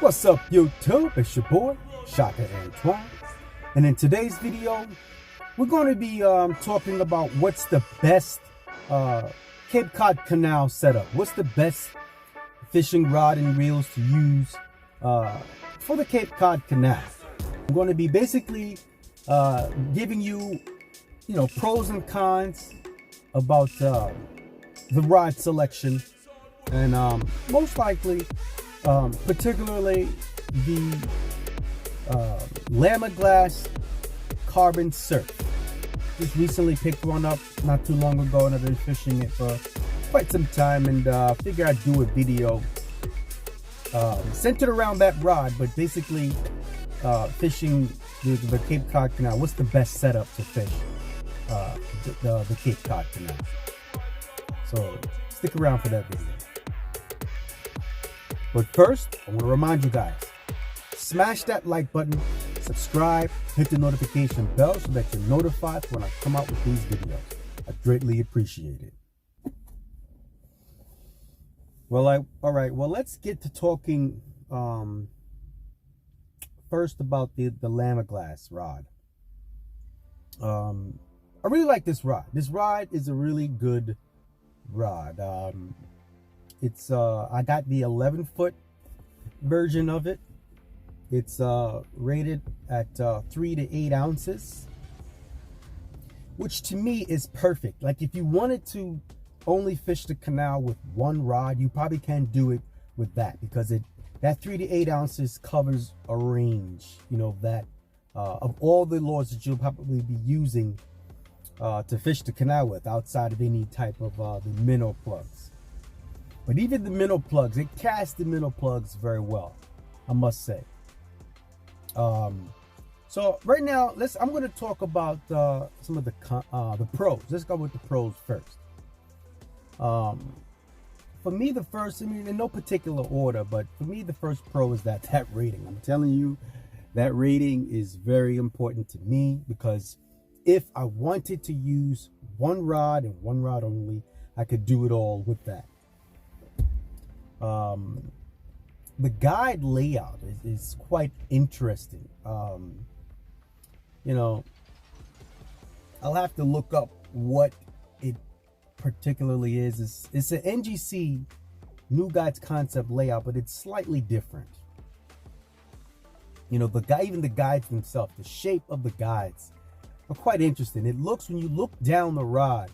What's up, YouTube? It's your boy, Shaka Antoine. And in today's video, we're going to be talking about what's the best Cape Cod Canal setup. What's the best fishing rod and reels to use for the Cape Cod Canal. I'm going to be basically giving you, pros and cons about the rod selection, and most likely, particularly the Lamiglas Carbon Surf. Just recently picked one up not too long ago, and I've been fishing it for quite some time, and figure I'd do a video centered around that rod, but basically fishing the Cape Cod Canal. What's the best setup to fish the Cape Cod Canal? So stick around for that video. But first, I want to remind you guys, smash that like button, subscribe, hit the notification bell so that you're notified when I come out with these videos. I greatly appreciate it. Well, all right. Well, let's get to talking first about the Lamiglas rod. I really like this rod. This rod is a really good rod. It's I got the 11-foot version of it. It's rated at 3 to 8 ounces, which to me is perfect. Like, if you wanted to only fish the canal with one rod, you probably can do it with that, because that 3 to 8 ounces covers a range, that of all the lures that you'll probably be using to fish the canal with, outside of any type of the minnow plugs. But even the minnow plugs, it casts the minnow plugs very well, I must say. So right now, I'm going to talk about some of the pros. Let's go with the pros first. For me, the first, in no particular order, but for me, the first pro is that rating. I'm telling you, that rating is very important to me, because if I wanted to use one rod and one rod only, I could do it all with that. The guide layout is quite interesting. I'll have to look up what it particularly is. It's an NGC New Guides Concept layout, but it's slightly different. Even the guides themselves, the shape of the guides are quite interesting. It looks, when you look down the rod,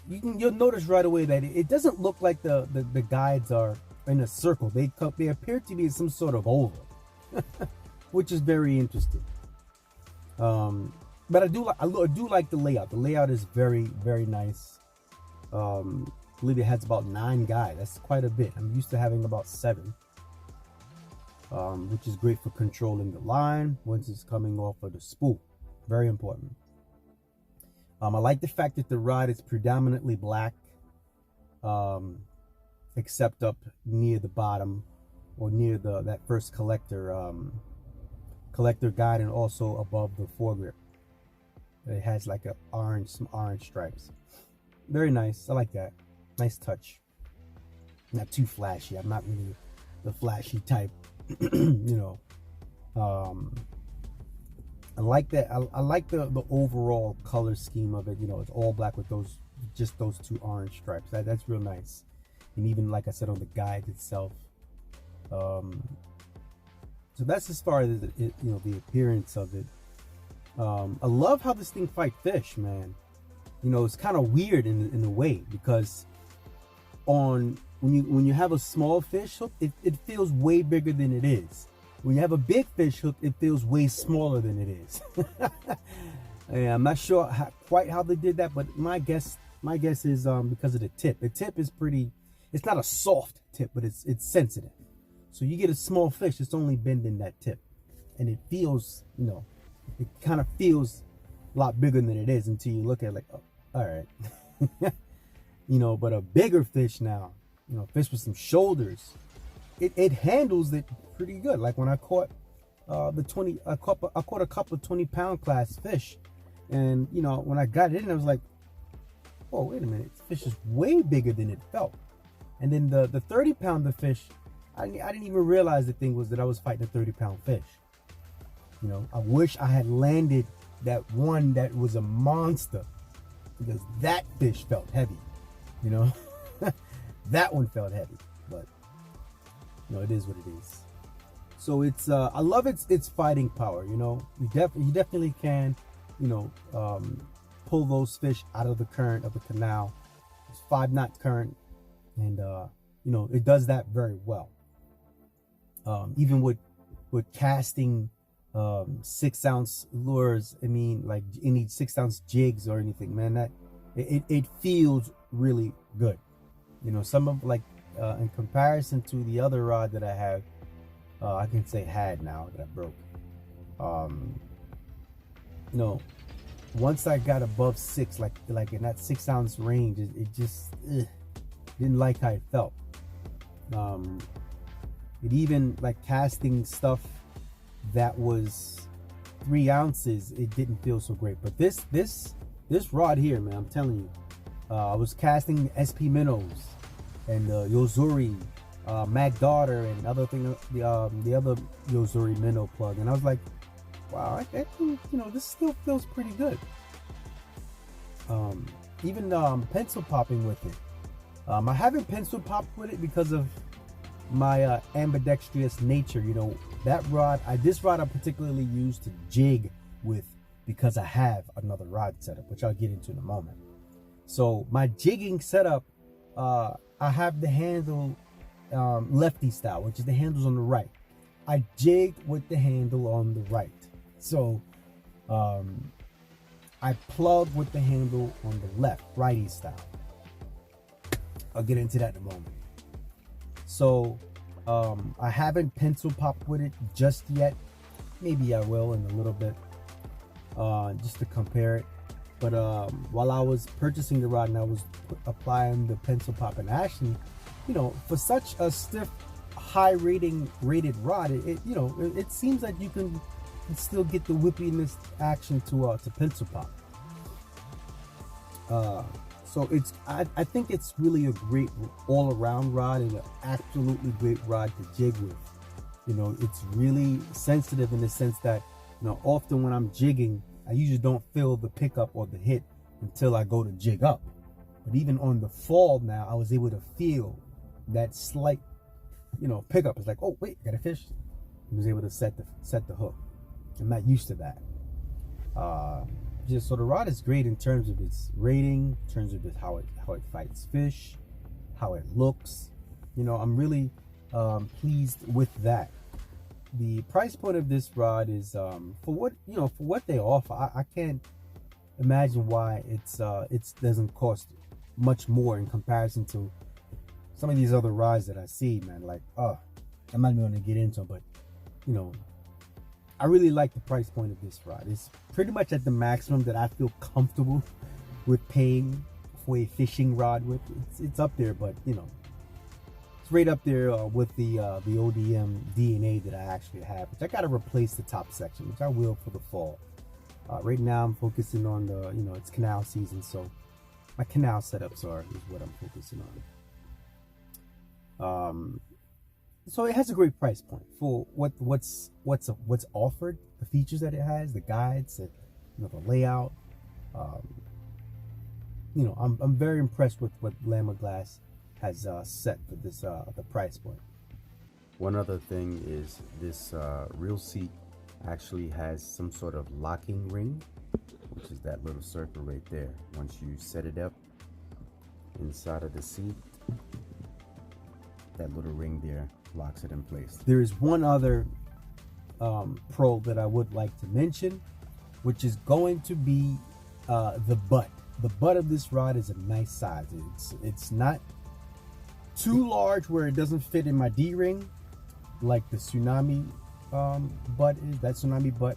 you'll notice right away that it doesn't look like the guides are in a circle. They appear to be some sort of oval, which is very interesting. But I do like the layout. The layout is very, very nice. I believe it has about 9 guides. That's quite a bit. I'm used to having about 7, which is great for controlling the line once it's coming off of the spool. Very important. I like the fact that the rod is predominantly black, except up near the bottom, or near that first collector guide, and also above the foregrip. It has like some orange stripes. Very nice. I like that. Nice touch. Not too flashy. I'm not really the flashy type. I like that. I like the overall color scheme of it. It's all black with just those 2 orange stripes. That's real nice. And even, like I said, on the guide itself. So that's as far as the appearance of it. I love how this thing fight fish, man. It's kind of weird in a way, because when you have a small fish hook, it feels way bigger than it is. When you have a big fish hook, it feels way smaller than it is. I'm not sure quite how they did that, but my guess is because of the tip. The tip is pretty. It's not a soft tip, but it's sensitive. So you get a small fish, it's only bending that tip, and it feels, it kind of feels a lot bigger than it is until you look at it like, oh, all right. But a bigger fish now, fish with some shoulders, it handles it pretty good. Like when I caught I caught a couple of 20-pound class fish, and when I got it in, I was like, oh, wait a minute, this fish is way bigger than it felt. And then the 30-pounder fish I didn't even realize the thing was that I was fighting a 30-pound fish. You know, I wish I had landed that one that was a monster, because that fish felt heavy. You know, that one felt heavy, but you know, it is what it is. So it's I love its fighting power. You know, you definitely can, you know, pull those fish out of the current of the canal. It's 5-knot current, and you know, it does that very well. Even with casting 6-ounce lures, I mean, like any 6-ounce jigs or anything, man, that it feels really good. You know, some of, like, in comparison to the other rod that I have, I can say had now that I broke. You know, once I got above 6, like in that 6-ounce range, it just didn't like how it felt. It even, like, casting stuff that was 3 ounces, it didn't feel so great. But this rod here, man, I'm telling you, I was casting SP minnows and Yozuri, Mag Daughter, and other thing, the other Yozuri minnow plug, and I was like, wow, I think, you know, this still feels pretty good. Even pencil popping with it. I haven't pencil popped with it because of my ambidextrous nature. You know, that rod, this rod I particularly use to jig with, because I have another rod setup, which I'll get into in a moment. So my jigging setup, I have the handle lefty style, which is the handles on the right. I jig with the handle on the right. So I plug with the handle on the left, righty style. I'll get into that in a moment. So I haven't pencil popped with it just yet. Maybe I will in a little bit, just to compare it. But while I was purchasing the rod and I was applying the pencil pop and action, you know, for such a stiff, high rated rod, it you know, it seems like you can still get the whippiness action to pencil pop. So I think it's really a great all-around rod, and an absolutely great rod to jig with. You know, it's really sensitive in the sense that, you know, often when I'm jigging, I usually don't feel the pickup or the hit until I go to jig up. But even on the fall now, I was able to feel that slight, you know, pickup. It's like, oh wait, got a fish. I was able to set the hook. I'm not used to that. Just so the rod is great in terms of its rating, in terms of how it fights fish, how it looks. You know, I'm really pleased with that. The price point of this rod is for what they offer. I can't imagine why it doesn't cost much more in comparison to some of these other rods that I see, man. Like, I'm not even going to get into them, but you know, I really like the price point of this rod. It's pretty much at the maximum that I feel comfortable with paying for a fishing rod with. It's up there, but you know, it's right up there with the ODM DNA that I actually have, which I got to replace the top section, which I will for the fall. Right now I'm focusing on the, you know, it's canal season, so my canal setups is what I'm focusing on. So it has a great price point for what's offered, the features that it has, the guides, you know, the layout. You know, I'm very impressed with what Lamiglas has set for this the price point. One other thing is this reel seat actually has some sort of locking ring, which is that little circle right there. Once you set it up inside of the seat, that little ring there locks it in place. There is one other pro that I would like to mention, which is going to be the butt. The butt of this rod is a nice size. It's not too large where it doesn't fit in my D-ring like the Tsunami butt is. That Tsunami butt,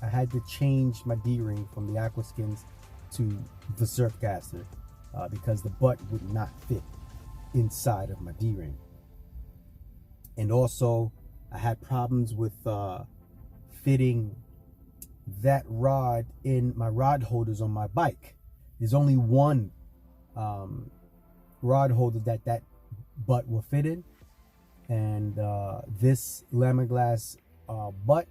I had to change my D-ring from the Aquaskins to the Surfcaster because the butt would not fit inside of my D-ring. And also I had problems with fitting that rod in my rod holders on my bike. There's only one rod holder that butt will fit in, And this Lamiglas butt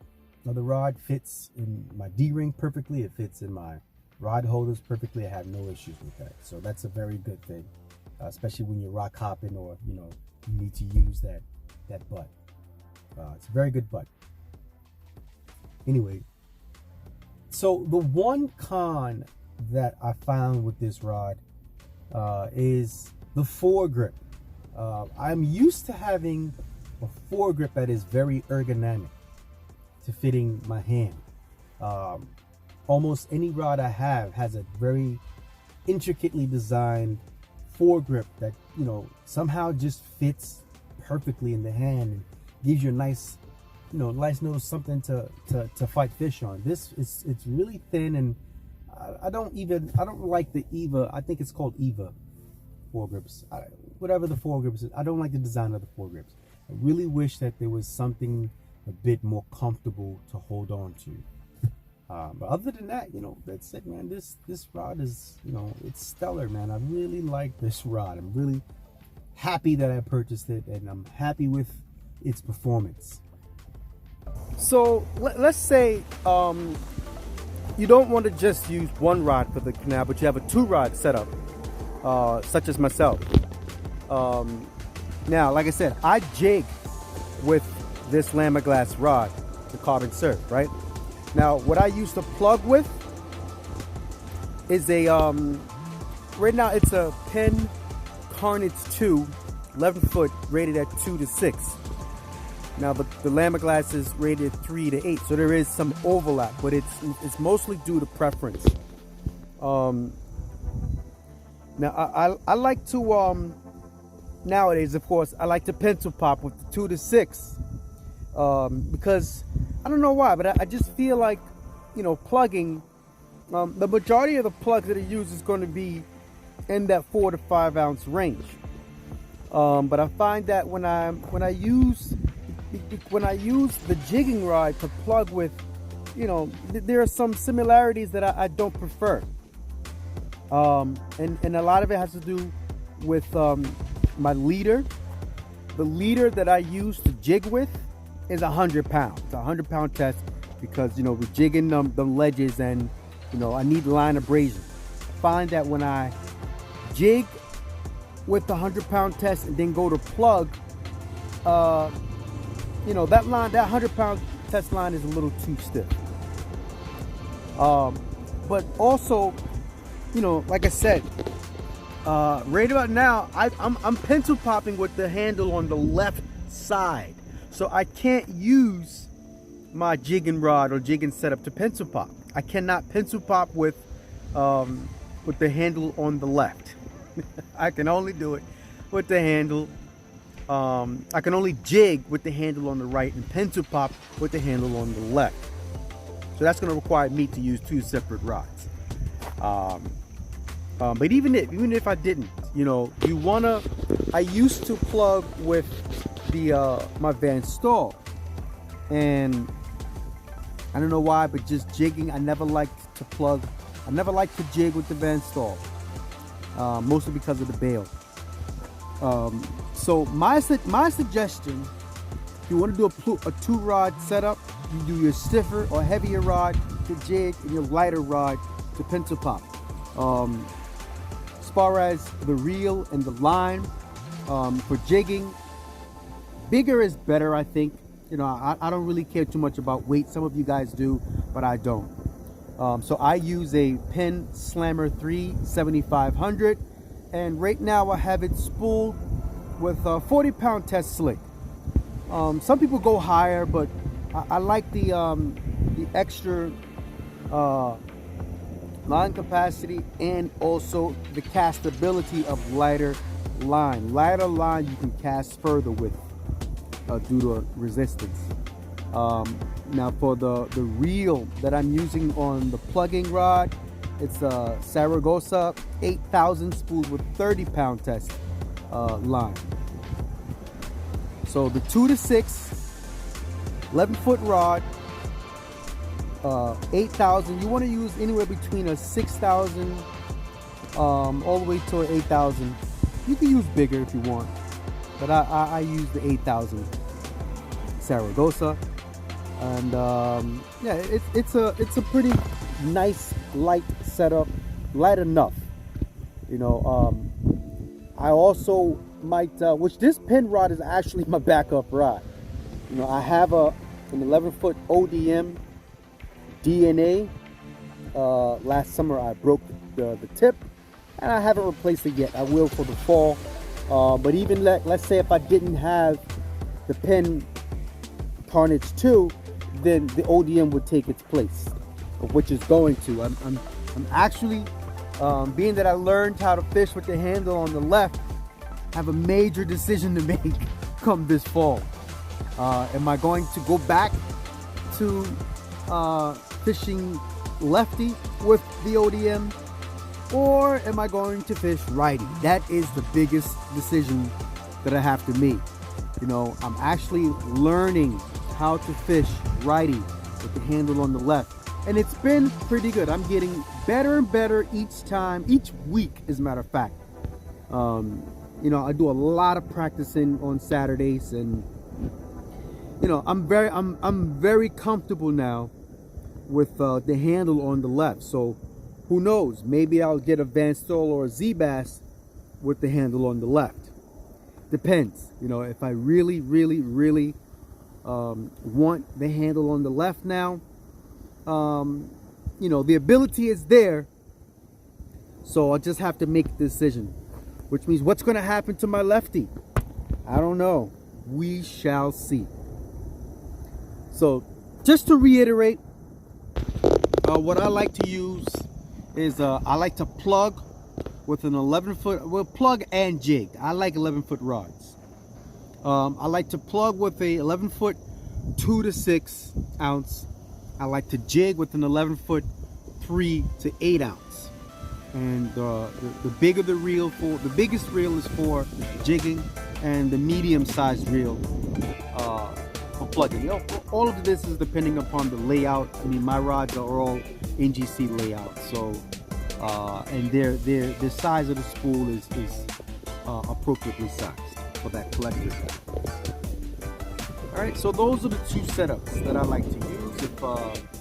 of the rod fits in my D-ring perfectly. It fits in my rod holders perfectly. I have no issues with that. So that's a very good thing, especially when you're rock hopping or, you know, you need to use that butt. It's a very good butt. Anyway, so the one con that I found with this rod is the foregrip. I'm used to having a foregrip that is very ergonomic to fitting my hand. Almost any rod I have has a very intricately designed foregrip that, you know, somehow just fits perfectly in the hand and gives you a nice, you know, nice little something to fight fish on. This is, it's really thin, and I don't like the Eva. I think it's called Eva foregrips. Whatever the foregrips is, I don't like the design of the foregrips. I really wish that there was something a bit more comfortable to hold on to. But other than that, you know, that's it, man. This rod is, you know, it's stellar, man. I really like this rod. I'm really happy that I purchased it, and I'm happy with its performance. So let's say you don't want to just use one rod for the canal, but you have a 2-rod setup, such as myself. Now, like I said, I jig with this Lamiglas rod, the Carbon Surf, right? Now, what I used to plug with is a, right now it's a Penn Carnage 2, 11 foot, rated at 2 to 6. Now, the Lamiglas is rated 3 to 8, so there is some overlap, but it's mostly due to preference. Now, I like to, nowadays, of course, I like to pencil pop with the 2 to 6, because I don't know why, but I just feel like, you know, plugging, the majority of the plugs that I use is going to be in that 4 to 5 ounce range. But I find that when I use the jigging rod to plug with, you know, there are some similarities that I don't prefer. And a lot of it has to do with my leader. The leader that I use to jig with is 100 pounds. It's a 100-pound test because, you know, we're jigging the ledges, and, you know, I need line abrasion. I find that when I jig with the 100-pound test and then go to plug, you know, that 100-pound test line is a little too stiff. But also, you know, like I said, right about now, I'm pencil popping with the handle on the left side. So I can't use my jigging rod or jigging setup to pencil pop. I cannot pencil pop with the handle on the left. I can only do it with the handle. I can only jig with the handle on the right and pencil pop with the handle on the left. So that's going to require me to use 2 separate rods. But even if I didn't, you know, I used to plug with my Van Staal, and I don't know why, but just jigging, I never liked to jig with the Van Staal, mostly because of the bail. So my suggestion, if you want to do a 2-rod setup, you do your stiffer or heavier rod to jig and your lighter rod to pencil pop. As far as the reel and the line, for jigging, bigger is better, I think. You know, I don't really care too much about weight. Some of you guys do, but I don't. So I use a Peen Slammer 3 7500, and right now I have it spooled with a 40-pound test slick. Some people go higher, but I like the extra line capacity and also the castability of lighter line. Lighter line you can cast further with due to resistance. Now for the reel that I'm using on the plugging rod, it's a Saragosa 8000 spooled with 30-pound test line. So the 2 to 6, 11-foot rod, 8,000. You want to use anywhere between a 6,000 all the way to an 8,000. You can use bigger if you want. but I use the 8000 Saragosa, and yeah, it's a pretty nice light setup, light enough, you know. I also might, which this Penn rod is actually my backup rod. You know, I have an 11-foot ODM DNA. Last summer I broke the tip, and I haven't replaced it yet. I will for the fall. But even let's say if I didn't have the Penn Carnage 2, then the ODM would take its place, which is going to. I'm actually, being that I learned how to fish with the handle on the left, have a major decision to make come this fall. Am I going to go back to fishing lefty with the ODM, or am I going to fish righty? That is the biggest decision that I have to make. You know, I'm actually learning how to fish righty with the handle on the left, and it's been pretty good. I'm getting better and better each time, each week, as a matter of fact. You know, I do a lot of practicing on Saturdays, and you know, I'm very comfortable now with the handle on the left. So who knows, maybe I'll get a Van Stol or a Z-Bass with the handle on the left. Depends, you know, if I really want the handle on the left now. You know, the ability is there, so I'll just have to make a decision, which means what's going to happen to my lefty, I don't know. We shall see. So just to reiterate, what I like to use is I like to plug with an 11-foot, well, plug and jig. I like 11-foot rods. I like to plug with a 11-foot 2 to 6 ounce. I like to jig with an 11-foot 3 to 8 ounce. And the bigger the reel for, the biggest reel is for jigging, and the medium-sized reel for plugging. You know, all of this is depending upon the layout. I mean, my rods are all NGC layout, so and the size of the spool is appropriately sized for that collector. All right, so those are the two setups that I like to use. If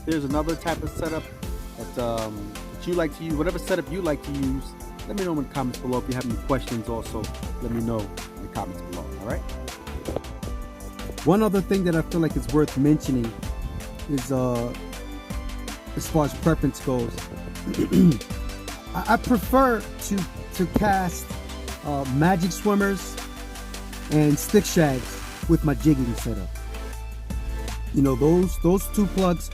there's another type of setup that you like to use, whatever setup you like to use, let me know in the comments below. If you have any questions, also let me know in the comments below. All right. One other thing that I feel like is worth mentioning is as far as preference goes, I prefer to cast magic swimmers and stick shags with my jigging setup. You know, those two plugs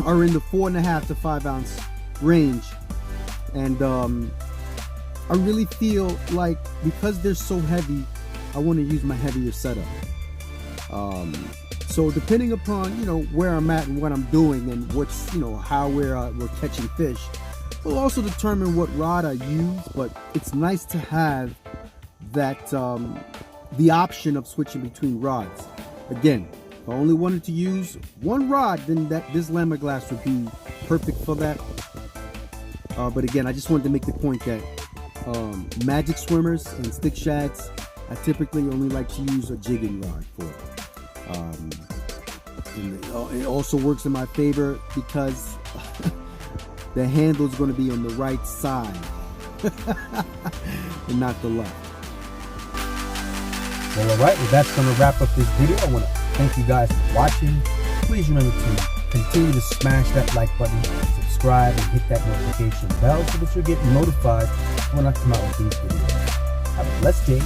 are in the 4.5 to 5 ounce range, and I really feel like because they're so heavy, I want to use my heavier setup. So depending upon, you know, where I'm at and what I'm doing and what's, you know, how we're catching fish, will also determine what rod I use. But it's nice to have that the option of switching between rods. Again, if I only wanted to use one rod, then this Lamiglas would be perfect for that. But again, I just wanted to make the point that magic swimmers and stick shags, I typically only like to use a jigging rod for. And it also works in my favor because the handle is going to be on the right side and not the left. Well, alright, well, that's going to wrap up this video. I want to thank you guys for watching. Please remember to continue to smash that like button, subscribe, and hit that notification bell so that you'll get notified when I come out with these videos. Have a blessed day.